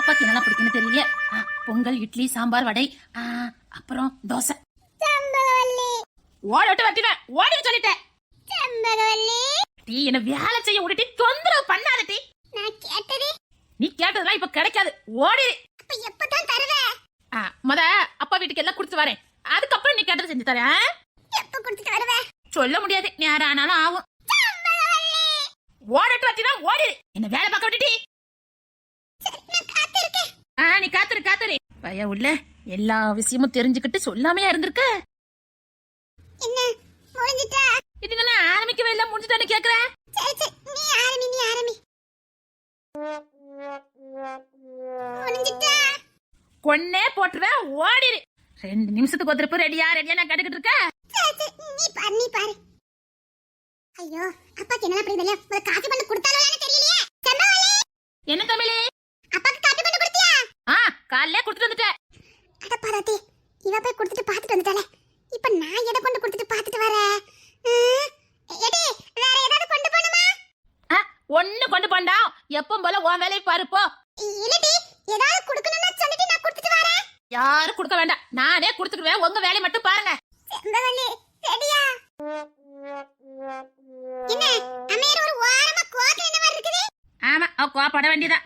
அப்பாக்கு என்னெல்லாம் பிடிக்குன்னு தெரியல. பொங்கல், இட்லி, சாம்பார், வடை, அப்புறம் தோசை. ஓடட்டு வட்டினேன், ஓடி சொல்லிட்டேன். டீ என்ன வேலை செய்ய விட்டுட்டு தொந்தரவு பண்ணாத டீ. நான் கேட்டது நீ கேட்டதெல்லாம் இப்ப கிடைக்காது, ஓடி. அப்ப எப்பதான் தருவே? முத அப்பா வீட்டுக்கு எல்லாம் கொடுத்து வரேன், அதுக்கப்புறம் நீ கேட்டதை செஞ்சு தரேன். எப்ப கொடுத்துட்டு வருவே? சொல்ல முடியாது, நேரம் ஆனாலும் ஆகும். ஓடட்டு வட்டினா ஓடி, என்ன வேலை பார்க்க விட்டுட்டி. நீ காத்துரு காத்துரு. பைய உள்ள எல்லா விஷயமும் தெரிஞ்சுக்கிட்டு சொல்லாமையா இருந்திருக்க. என்ன முடிஞ்சிட்டா? இது என்ன ஆரம்பிக்கவே இல்ல, முடிஞ்சிட்டான்னு கேக்குற? சரி சரி, நீ ஆரம்பி முடிஞ்சிட்டா? கொன்னே போட்டுருவேன், ஓடிரு. 2 நிமிஷத்துக்கு ஒருத்தர் ரெடியா ரெடியா நான் கேட்டுக்கிட்டு இருக்க. நீ பாரு. ஐயோ, அப்பாக்கு என்ன அப்படி இல்லையா? ஒரு காபி பண்ணி கொடுத்தாலும் தெரியலையே. செம்மவளே, என்ன தமிழே? அப்பாக்கு காபி பண்ணி கொடுத்தியா? காலையில கொடுத்துட்டு வந்துட்டேன். அட பாராட்டி, இவ போய் கொடுத்துட்டு பாத்துட்டு வந்துட்டாளே. இப்ப நான் எதை கொண்டு கொடுத்துட்டு பாத்துட்டு வரேன்? எடி, வேற ஏதாவது கொண்டு போணுமா? ஒண்ணு கொண்டு போண்டா, எப்பவும் போல உன் வேலையை பாரு போ. இல்லடி, ஏதாவது கொடுக்கணும்னா சொல்லிட்டு நான் கொடுத்துட்டு வரேன். யாரும் கொடுக்க வேண்டாம், நானே கொடுத்துடுவேன், உங்க வேலையை மட்டும் பாருங்க. செம்பவள்ளி, ரெடியா? என்ன அமீர் ஒரு வாரமா கோக்கு என்ன மாதிரி இருக்குது? ஆமா, கோப்பட வேண்டியதான்.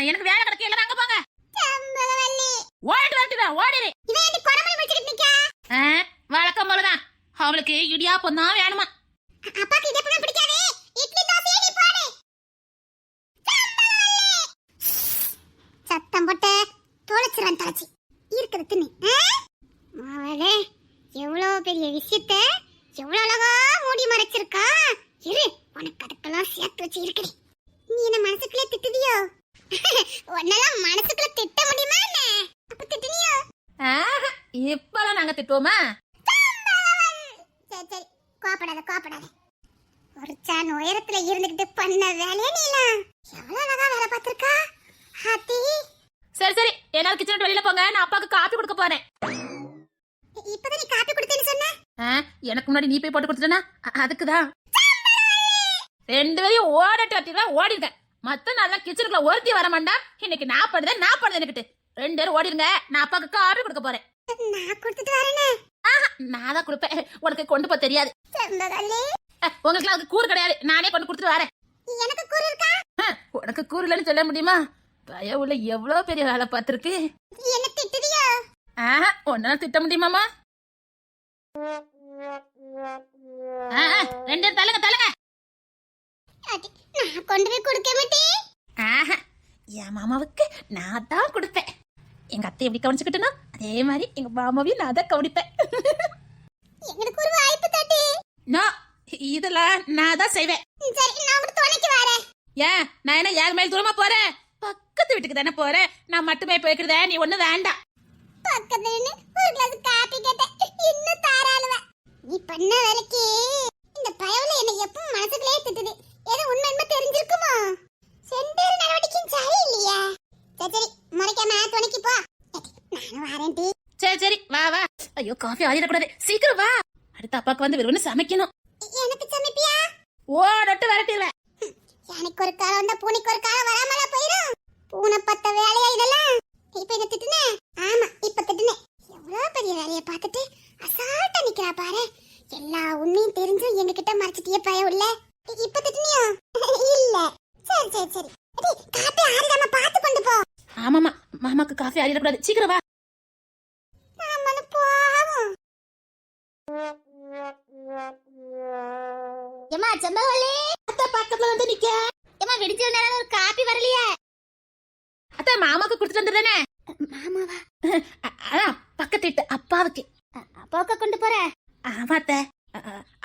எனக்கு வேலை கிடைக்க இல்ல, அங்க போங்க. செம்பவள்ளி, ஓடிட்டு வரட்டுடா, ஓடிரு. இவன் என்ன கொரமணி வச்சிட்டு நிக்கா? வழக்கம் போலதான், அவளுக்கு இடியாப்பம் தான் வேணுமா. அப்பாக்கு இடியாப்பம் பிடிக்காது, இட்லி தோசை நீ போடு. சத்தம் போட்டு தொலைச்சிரான் தாச்சி இருக்குது தின்னு. மாவளே, எவ்வளவு பெரிய விஷயத்த எவ்வளவு அழகா மூடி மறைச்சிருக்கா. இரு, உனக்கு அதுக்கெல்லாம் சேர்த்து வச்சு இருக்கடி. நீ என்ன மனசுக்குள்ளே திட்டுதியோ? உன்னெல்லாம் மனசுக்குள்ள திட்ட முடியுமா என்ன? அப்ப திட்டுனியோ? இப்பெல்லாம் நாங்க திட்டுவோமா? சரி சரி, கோபப்படாத. ஒரு சான் உயரத்துல இருந்துகிட்டு பண்ண வேலையே நீலாம் எவ்வளவு அழகா வேலை பார்த்திருக்கா. ஹாத்தி, சரி எல்லாரும் கிச்சன் வெளியில போங்க, நான் அப்பாக்கு காபி கொடுக்க போறேன். இப்பதான் நீ காப்பி கொடுத்தேன்னு சொன்ன. எனக்கு முன்னாடி நீ போய் போட்டு கொடுத்துட்டா, அதுக்குதான் 2 பேரையும் ஓடட்டு வட்டிடுவேன், ஓடிருக்கேன். மத்த நாள் கிச்சனுக்குள்ள ஒருத்தி வர மாட்டா. இன்னைக்கு நான் பண்ணுதேன் எனக்கிட்டு 2 பேரும் ஓடிருங்க, நான் அப்பாக்கு காபி கொடுக்க போறேன். நான் கொடுத்துட்டு வரேனே. நான் தான் கொடுப்பேன், உனக்கு கொண்டு போக தெரியாது. உங்களுக்கு அதுக்கு கூறு கிடையாது, நானே கொண்டு கொடுத்துட்டு வரேன். எனக்கு கூறு இருக்கா? உனக்கு கூறு இல்லைன்னு சொல்ல முடியுமா? பய உள்ள எவ்வளவு பெரிய வேலை பார்த்திருக்கு. என்ன திட்டுதியோ? ஒன்னால திட்ட முடியுமாமா? 2 தலங்க நான் கொண்டு போய் கொடுக்க மாட்டேன். என் மாமாவுக்கு நான் தான் கொடுப்பேன். எங்க அத்தை எப்படி கவனிச்சுக்கிட்டனோ அதே மாதிரி எங்க மாமாவையும் நான் தான் கவனிப்பேன். எங்களுக்கு ஒரு வாய்ப்பு தட்டி. இதெல்லாம் நான் தான் செய்வேன். சரி, நான் உங்க துணைக்கு வரேன். ஏன் நான் என்ன யார் மேல தூரமா போறேன்? பக்கத்து வீட்டுக்கு தானே போறேன், நான் மட்டுமே போய்க்கிறத நீ ஒண்ணு வேண்டாம். பக்கத்துல ஒரு கிளாஸ் காபி கேட்டேன், இன்னும் தாராளுவ. நீ பண்ண வேலைக்கு இந்த பயவுல என்ன எப்பவும் மனசுக்குள்ளே திட்டுது. ஏதோ உண்மை தெரிஞ்சிருக்குமோ? செந்தேர் நடவடிக்கையும் சரியில்லையா? சரி முறைக்காம துணைக்கு போ. நானும் வரேன்டி. சரி வா. ஐயோ, காஃபி ஆயிடக்கூடாது, சீக்கிரம் வா. அடுத்த அப்பாக்கு வந்து வெறும் சமைக்கணும். எனக்கு சமைப்பியா? ஓடட்டு வரட்டிடுவேன். எனக்கு ஒரு காலம் வந்தா பூனைக்கு ஒரு காலம் வராமல போயிடும். பூனை பத்த வேலையா இதெல்லாம்? இப்ப என்ன திட்டுனே? ஆமா, இப்ப திட்டுனே. எவ்வளவு பெரிய வேலையை பார்த்துட்டு அசால்ட்டா நிக்கிறா பாரு. எல்லா உண்மையும் தெரிஞ்சும் எங்ககிட்ட மறைச்சிட்டியே பய உள்ள. இப்ப திட்டுனியோ? இல்ல. சரி. காப்பி ஆறிடாம பார்த்து கொண்டு போ. ஆமாமா, மாமாக்கு காஃபி ஆறிடக்கூடாது, சீக்கிரம் வா. ஆமான்னு போவோம். ஏமா செம்பவளே, அத்தை பக்கத்துல வந்து நிக்க. ஏமா வெடிச்ச நேரம் ஒரு காப்பி வரலையே. அத்தை மாமாக்கு கொடுத்துட்டு வந்துடுறேனே. மாமாவா? அதான் பக்கத்து வீட்டு அப்பாவுக்கு. அப்பாவுக்கு கொண்டு போற? ஆமா அத்தை,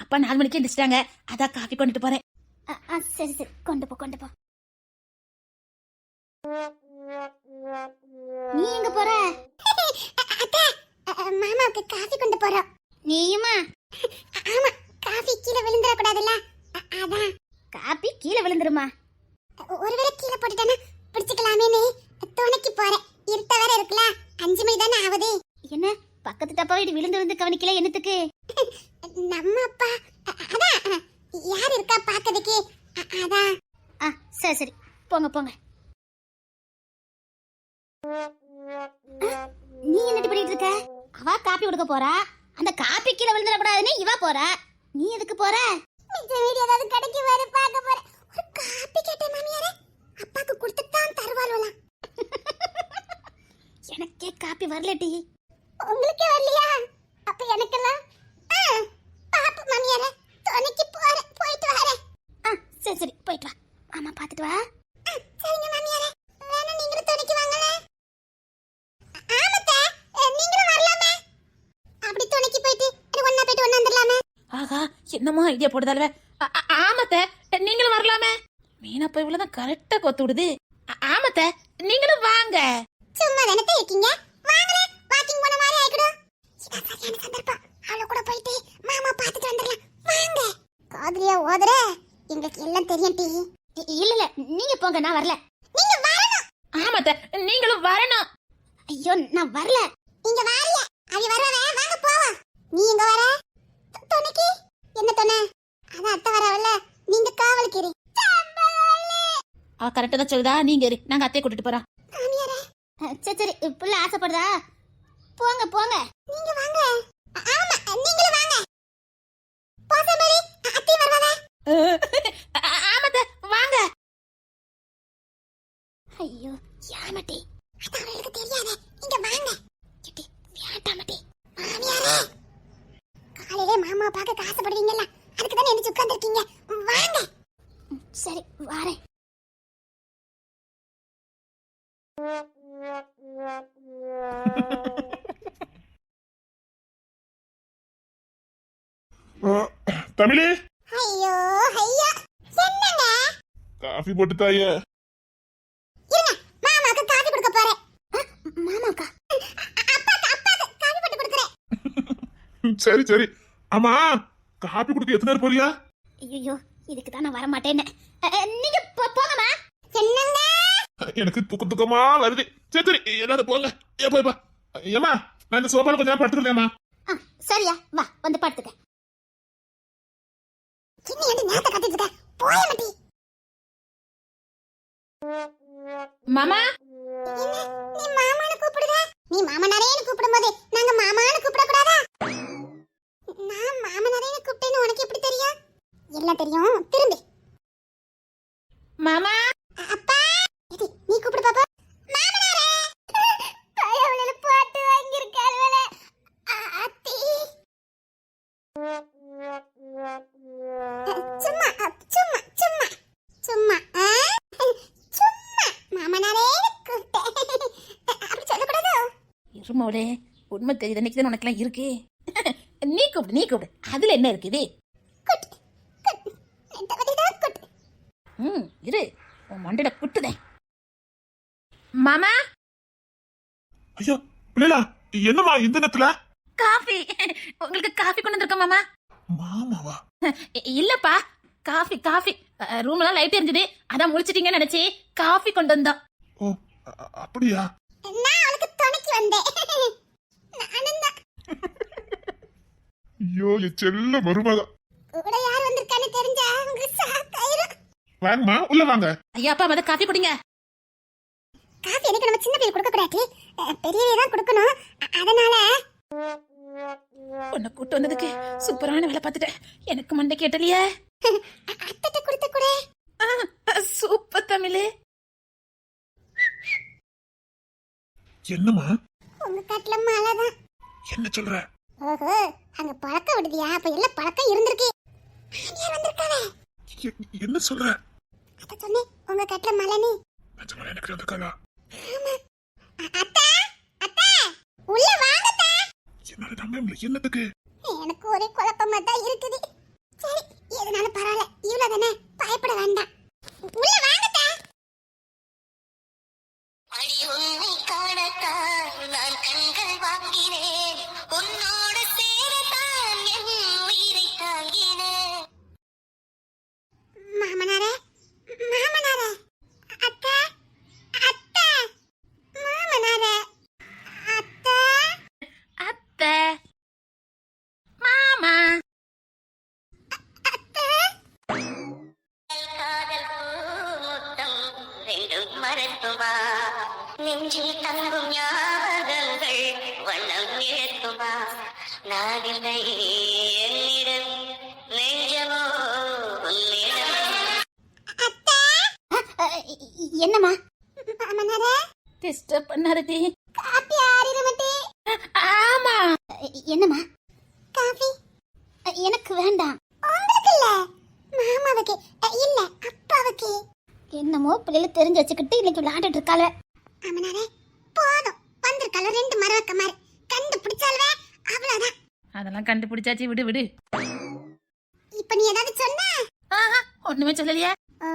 அப்பா 4 மணிக்கு எந்திரிச்சிட்டாங்க, அதான் காஃபி கொண்டுட்டு போறேன். சரி கொண்டு போ. நீ எங்க போற? அத்தை, மாமாவுக்கு காஃபி கொண்டு போறோம். நீயுமா? ஆமா, காஃபி கீழே விழுந்துட கூடாதுல்ல, அதான். காஃபி கீழே விழுந்துருமா? ஒருவேளை கீழே போட்டுட்டானா பிடிச்சுக்கலாமேன்னு துணைக்கு போறேன். இருட்ட வேற இருக்குல்ல, 5 மணி தானே ஆகுது. என்ன பக்கத்து டப்பா வீடு விழுந்து கவனிக்கல என்னத்துக்கு? நம்ம அப்பா அதான் யார் இருக்கா பாக்கிறதுக்கு, அதான். சரி போங்க காப்பி கொடுக்க போறா. அந்த காப்பி கீழே விழுந்துட கூடாதுன்னு இவ போறா. நீ எதுக்கு போற? ஏதாவது கடைக்கு வர பார்க்க போற. ஒரு காப்பி கேட்டேன் மாமியாரே. அப்பாக்கு கொடுத்துட்டான் தருவாள்வலாம். எனக்கே காப்பி வரலடி. உங்களுக்கே வரலையா? அப்ப எனக்கெல்லாம் பாப்பு மாமியாரே. துணைக்கு போறேன், போயிட்டு வரேன். சரி சரி போயிட்டு வா. ஆமா பாத்துட்டு வா. சரிங்க மாமியாரே. வேணா நீங்களும் துணைக்கு வாங்கல. ஆமத்தே நீங்களும் வரலாமே. அப்படி துணைக்கு போயிட்டு ஒண்ணா போயிட்டு ஒண்ணா வந்துடலாமே. ஆகா என்னமோ ஐடியா போடுதாலவே. ஆமத்த நீங்களும் வரலாமே. மீனா போய் இவ்வளவுதான் கரெக்டா கொத்து விடுது. ஆமத்த நீங்களும் வாங்க. சும்மா தானே இருக்கீங்க. வாங்களே, வாக்கிங் போன மாதிரி ஆயிடும். இதான் சரியான சந்தர்ப்பம். அவளை கூட போயிட்டு மாமா பார்த்துட்டு வந்துடலாம். வாங்க. காதுலியா ஓதுற? எங்களுக்கு எல்லாம் தெரியும் டி. இல்ல இல்ல நீங்க போங்க, நான் வரல. நீங்க வரணும். ஆமத்த நீங்களும் வரணும். ஐயோ நான் வரல. நீங்க வாரிய. அவ வரவே வாங்க போவோம். நீ எங்க வர? துணைக்கு என்ன துணை? அதான் அத்தை வரவல்ல. நீங்க காவலுக்கு இரு. கரெக்டா தான் சொல்லுதா. நீங்க இரு, நாங்க அத்தையை கூட்டிட்டு போறோம். சரி சரி புள்ள ஆசைப்படுதா? போங்க போங்க. நீங்க வாங்க. ஆமா நீங்களும் வாங்க. போச மாதிரி அத்தை வரவா? ஆமத்த வாங்க. ஐயோ யாமட்டி, அது அவளுக்கு தெரியாதே. நீங்க வாங்க. கிட்டி வேண்டாமட்டி. மாமியாரே, காலையிலே மாமா பார்க்க காசுப்படுவீங்கல்ல, அதுக்கு தானே எந்திரிச்சு உட்கார்ந்திருக்கீங்க. வாங்க. சரி வாரேன். தமிழே, ஐயோ ஐயா என்னங்க? காஃபி போட்டு தாயே. இருங்க, மாமாக்கு காபி கொடுக்க போறேன். மாமாக்கா? அப்பாக்கு காபி போட்டு கொடுக்கறேன். சரி சரி. ஆமா, காபி குடுக்க எத்தனை நேரம் போறியா? ஐயோ இதுக்கு தான் நான் வர மாட்டேன்னு. நீங்க போங்கம்மா. என்னங்க? எனக்கு தூக்கமா வருது. சரி சரி எல்லாரும் போங்க. போய்ப்பா. ஏமா, நான் இந்த சோபால கொஞ்சம் நேரம் படுத்துக்கிறேம்மா. சரியா, வா வந்து படுத்துக்க. சின்ன ஏண்டி நேரத்தை கத்திட்டு இருக்க? போய மாட்டி. மாமா என்ன நீ மாமான்னு கூப்பிடுற? நீ மாமனாரேன்னு கூப்பிடும்போது நாங்க மாமான்னு கூப்பிட கூடாதா? நான் மாமனாரேன்னு கூப்பிட்டேன்னு உனக்கு எப்படி தெரியும்? எல்லாம் தெரியும். திரும்பி. மாமா அப்பா, இது நீ கூப்பிடு பாப்பா. மாமனாரே. தாயவளே பாட்டு வாங்கி இருக்காளே. அத்தி. சும்மா சும்மா சும்மா சும்மா சும்மா மாமனாரே கூப்பிட்டேன். அப்படி சொல்லக்கூடாதோ? இருமோளே, உண்மை தெரியுது. அன்னைக்கு தான் உனக்கெல்லாம் இருக்கு. நீ கூப்பிடு, நீ கூப்பிடு. அதுல என்ன இருக்குது? இரு, உன் மண்டல குட்டுதேன். மாமா. ஐயோ பிள்ளைலா, என்னம்மா இந்த நேரத்துல? காஃபி. உங்களுக்கு காஃபி கொண்டு வந்திருக்கேன் மாமா. மாமாவா? இல்லப்பா, காஃபி காஃபி. ரூம்லாம் லைட் எரிஞ்சுது, அதான் முழிச்சிட்டீங்கன்னு நினைச்சு காஃபி கொண்டு வந்தோம். ஓ அப்படியா? நான் அவளுக்கு துணைக்கு வந்தேன். நானும் தான். ஐயோ என் செல்ல மருமக. கூட யார் வந்திருக்கான்னு தெரிஞ்சா உங்களுக்கு சாக்காயிரும். வாங்கம்மா, உள்ள வாங்க. ஐயா அப்பா மத காஃபி குடிங்க. காஃபி எனக்கு நம்ம சின்ன பிள்ளை கொடுக்க கூடாது, பெரியவே தான் கொடுக்கணும். அதனால உன்னை கூட்டு வந்ததுக்கு சூப்பரான வேலை பார்த்துட்டேன். எனக்கு மண்டை கேட்டலையே. அத்தை கொடுத்த கூட. சூப்பர் தமிழே. என்னம்மா? உங்க காட்டுல மழைதான். என்ன சொல்ற? ஓஹோ, அங்க பழக்கம் விடுதியா? அப்ப எல்லாம் பழக்கம் இருந்திருக்கு. யார் வந்திருக்காவே? என்ன சொல்ற? அத சொன்னேன், உங்க காட்டுல மழைனே. நிஜமா எனக்கு வந்திருக்காளா? ஆமா. அத்தை அத்தை உள்ள வாங்க அத்தை. என்னால நம்ப முடியல. என்னத்துக்கு? எனக்கு ஒரே குழப்பமா தான் இருக்குது. சரி எதனாலும் பரவாயில்ல, இவ்வளவுதானே, பயப்பட வேண்டாம். உள்ள வாங்க அத்தை. அடி உன்னை காணத்தான் நான் கண்கள் வாங்கினேன், உன்னோடு சேரத்தான் என் உயிரை தாங்கினேன். மாமனாரே மாமனாரே. அத்தை அத்தை மாமனாரே. அத்தை அத்தை மாமா. அத்தை. காதல் பூமுத்தம் ரெண்டும் மறக்குமா, நெஞ்சில் தங்கும் ஞாபகங்கள் வண்ணம் ஏற்குமா. நான் இல்லை என்னிடம் நெஞ்சமோ உன்னிடம். என்னம்மா மாமனாரே டிஸ்டர்ப் பண்ணாரதி. காப்பி ஆறிட மாட்டே. ஆமா, என்னம்மா காஃபி எனக்கு வேண்டாம். உங்களுக்கு இல்ல மாமாவுக்கு, இல்ல அப்பாவுக்கு. என்னமோ பிள்ளைல தெரிஞ்சு வச்சுக்கிட்டு இன்னைக்கு விளையாண்டுட்டு இருக்காள. மாமனாரே போதும், வந்திருக்கால 2 மரவக்க மாதிரி கண்டுபிடிச்சாலே அவ்வளவுதான். அதெல்லாம் கண்டுபிடிச்சாச்சு, விடு விடு. இப்ப நீ ஏதாவது சொன்ன? ஆஹா, ஒண்ணுமே சொல்லலையா? ஓ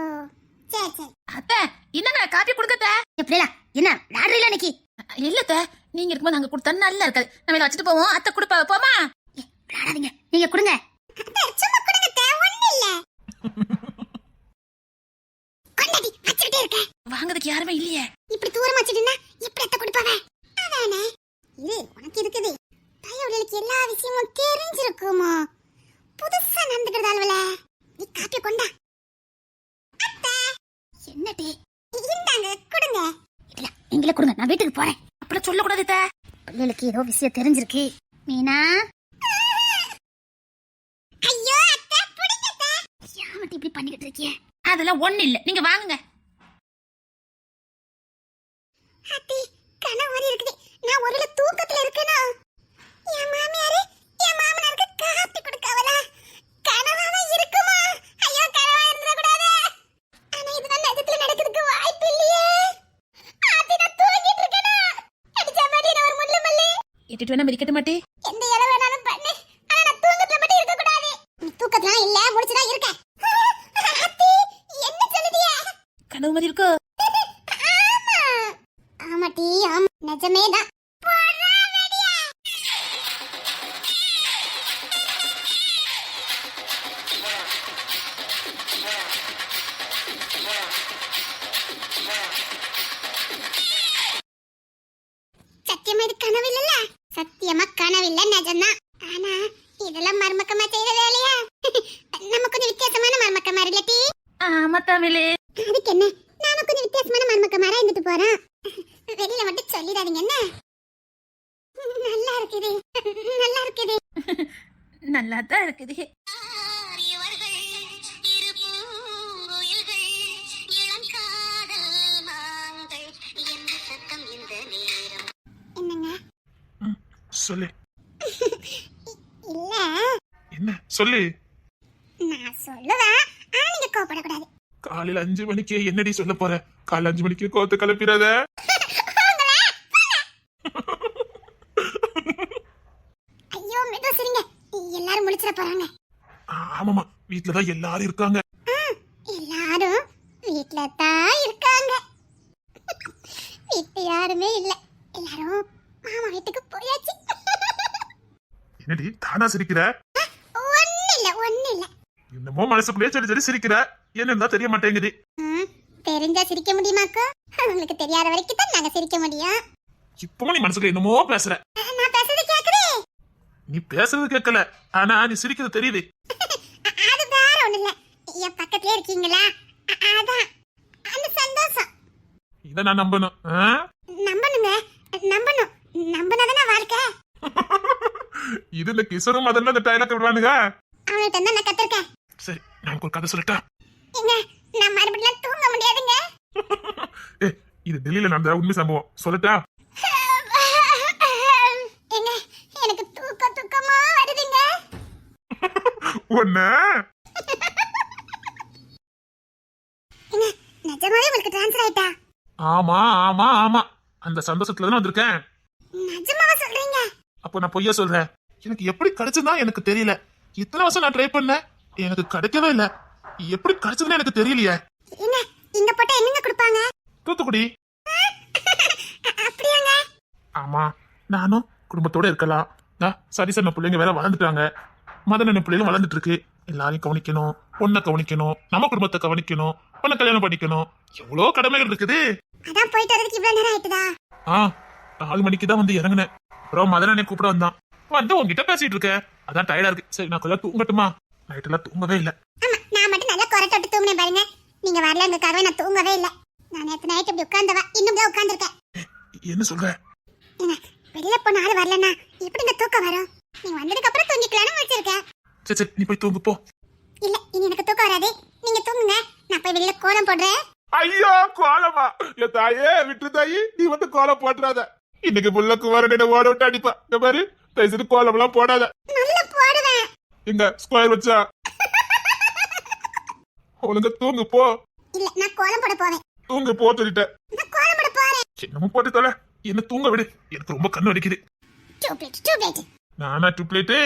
சரி சரி. அத்தை, என்னங்க காப்பி கொடுக்கத்த? எப்படியா என்ன விளையாடுறீல இன்னைக்கு? இல்லத்த, நீங்க இருக்கும்போது அங்க கொடுத்தா நல்லா இருக்காது. நம்ம இதை வச்சுட்டு போவோம். அத்தை கொடுப்பா, போமா? விளையாடாதீங்க, நீங்க கொடுங்க. சும்மா கொடுங்க, ஒண்ணு இல்ல. கொண்டாடி வச்சிட்டே இருக்க. வாங்குறதுக்கு யாருமே இல்லையே. இப்படி தூரமா வச்சிட்டீனா எப்படி அத்தை கொடுப்பாவே? அதானே இது உனக்கு இருக்குது. பையவளுக்கு எல்லா விஷயமும் தெரிஞ்சிருக்குமோ? புதுசா நடந்துக்கிறதால்வல. நீ காப்பி கொண்டா. அத்தை என்னடி? இந்தாங்க கொடுங்க. இல்ல நீங்களே கொடுங்க, நான் வீட்டுக்கு போறேன். அப்படி சொல்லக்கூடாது அத்தை. பிள்ளைகளுக்கு ஏதோ விஷயம் தெரிஞ்சிருக்கு. மீனா ஐயோ அத்தை புடிங்க அத்தை. யாமட்டி இப்படி பண்ணிக்கிட்டு இருக்கியே? அதெல்லாம் ஒண்ணு இல்ல, நீங்க வாங்குங்க. அத்தி கனவு மாதிரி இருக்குது. நான் ஒருல தூக்கத்துல இருக்கேனா? என் மாமியாரு என் மாமனாருக்கு காப்பி கொடுக்கவல கனவாவே இருக்குமா? ஐயோ கனவா இருந்துட கூடாது. ஆனா இதுதான் நிஜத்துல நடக்கிறதுக்கு வாய்ப்பு இல்லையே. அத்தி நான் தூங்கிட்டு இருக்கேனா? அடிச்ச மாதிரி நான் ஒரு முள்ளு மல்லி. எட்டிட்டு வேணா மிதிக்கட்ட மாட்டே. எந்த இடம் வேணாலும் பண்ணு. ஆனா நான் தூக்கத்துல மட்டும் இருக்க கூடாது. நீ தூக்கத்துல இல்ல, முடிச்சுதான் இருக்க. அத்தி என்ன சொல்லுதியா? கனவு மாதிரி இருக்கோ? ஆமா ஆமாட்டி, ஆமா நிஜமேதான். சத்தியமா இது கனவு இல்ல? சத்தியமா கனவில்ல, நிஜம்தான். ஆனா இதெல்லாம் மர்மக்கமா செய்யற வேலையா? நம்ம கொஞ்சம் வித்தியாசமான மர்மக்கமா இல்லட்டி? ஆமா தமிழே. அதுக்கு என்ன, நாம கொஞ்சம் வித்தியாசமான மர்மக்கமாரா இருந்துட்டு போறோம். வெளியில மட்டும் சொல்லிடாதீங்க என்ன? நல்லா இருக்குது, நல்லா இருக்குது. நல்லா தான் இருக்குது. இவர்கள் இரு பூங்குயில்கள், இளங்காதல் மாங்கள், எந்த சத்தம் இந்த நேரம்? என்னங்க? சொல்லு. இல்ல என்ன சொல்லு? நான் சொல்லுவேன், ஆனா நீங்க கோபப்படக்கூடாது. காலையில 5 மணிக்கு என்னடி சொல்ல போற? காலைல 5 மணிக்கு கோத்து கிளப்பிடாத. ஐயோ மெது சரிங்க, எல்லாரும் முழிச்சிட போறாங்க. ஆமாமா, வீட்டுலதான் எல்லாரும் இருக்காங்க. எல்லாரும் வீட்ல தான் இருக்காங்க. வீட்டு யாருமே இல்ல, எல்லாரும் மாமா வீட்டுக்கு போயாச்சு. என்னடி தானா சிரிக்கிற? ஒண்ணு இல்ல ஒண்ணு இல்ல. என்னமோ மனசுக்குள்ளே சரி சரி சிரிக்கிற. என்னன்னு தெரிய மாட்டேங்குது. தெரிஞ்சா சிரிக்க முடியுமாக்கா? உங்களுக்கு தெரியாத வரைக்கும் தான் நாங்க சிரிக்க முடியும். இப்பவும் நீ மனசுக்குள்ள என்னமோ பேசுற. நான் பேசுறது கேக்குதே? நீ பேசுறது கேட்கல, ஆனா நீ சிரிக்கிறது தெரியுது. அது வேற ஒண்ணு இல்ல, என் பக்கத்துலயே இருக்கீங்களா, அதான் அந்த சந்தோஷம். இத நான் நம்பணும். நம்பணுங்க, நம்பணும். நம்பினாதானே வாழ்க்கை. இது இந்த கிசரும் அதெல்லாம் இந்த டைலாக் விடுவானுங்க. அவங்கள்ட்ட தான் நான் கத்துருக்கேன். சரி, நான் ஒரு கதை சொல்லட்டா? ஏங்க நான் மறுபடியும் தூங்க முடியாதுங்க. ஏ, இது டெல்லியில நடந்த உண்மை சம்பவம். சொல்லட்டா? ஏங்க எனக்கு தூக்கமா வருதுங்க. ஒண்ணு ஏங்க நிஜமாவே உங்களுக்கு ட்ரான்ஸ்ஃபர் ஆயிட்டா? ஆமா ஆமா ஆமா, அந்த சந்தோஷத்துல தான் வந்திருக்கேன். நிஜமாவா சொல்றீங்க? அப்போ நான் பொய்யா சொல்றேன்? எனக்கு எப்படி கிடைச்சதா எனக்கு தெரியல. இத்தனை வருஷம் நான் ட்ரை பண்ணேன், எனக்கு கிடைக்கவே இல்ல. எப்படி கிடைச்சதுன்னு எனக்கு தெரியலையே. ஏங்க இங்க போட்டா என்னங்க கொடுப்பாங்க? தூத்துக்குடி. அப்படியாங்க? ஆமா, நானும் குடும்பத்தோட இருக்கலாம். சரி சார், பிள்ளைங்க வேற வளர்ந்துட்டாங்க. மதன பிள்ளைகளும் வளர்ந்துட்டு இருக்கு. எல்லாரையும் கவனிக்கணும், பொண்ணை கவனிக்கணும், நம்ம குடும்பத்தை கவனிக்கணும், பொண்ணை கல்யாணம் பண்ணிக்கணும். எவ்வளவு கடமைகள் இருக்குது. அதான் போயிட்டு வரதுக்கு இவ்வளவு நேரம் ஆயிட்டுதா? 4 மணிக்கு தான் வந்து இறங்குனேன். அப்புறம் மதனனை கூப்பிட வந்தான். வந்து உங்ககிட்ட பேசிட்டு இருக்க, அதான் டயர்டா இருக்கு. சரி, நான் கொஞ்சம் தூங்கட்டுமா? நைட் எல்லாம் தூங்கவே இல்ல. ஆமா, நான் மட்டும் நல்லா குறை தொட்டு தூங்கினேன் பாருங்க. நீங்க வரலங்கிறதுக்காகவே நான் தூங்கவே இல்ல. நான் நேத்து நைட் இப்படி உட்கார்ந்தவா, இன்னும் தான் உட்கார்ந்துருக்கேன். என்ன சொல்ற? வெளியில போன ஆள் வரலன்னா எப்படிங்க தூக்கம் வரும்? நீ வந்ததுக்கு அப்புறம் தூங்கிக்கலாம்னு வச்சிருக்கேன். சரி சரி, நீ போய் தூங்கு போ. இல்ல இனி எனக்கு தூக்கம் வராது. நீங்க தூங்குங்க, நான் போய் வெளியில கோலம் போடுறேன். ஐயோ கோலமா, என் தாயே விட்டு தாயி, நீ வந்து கோலம் போட்டுறாத. இன்னைக்கு புள்ள குமாரனை ஓட விட்டு அடிப்பா. இந்த மாதிரி தயவுசெய்து கோலம் எல்லாம் போடாத. நல்லா போடுவேன். எங்க ஸ்கொயர் வச்சா ஒழுங்க தூங்கு போ. இல்ல நான் கோலம் போட போவேன். தூங்கு போ சொல்லிட்டேன். நான் கோலம் போட போறேன். என்னமோ போட்டு தொலை, என்ன தூங்க விடு. எனக்கு ரொம்ப கண்ணு வலிக்குது. டூப்ளேட் நானா டூப்ளேட்டு?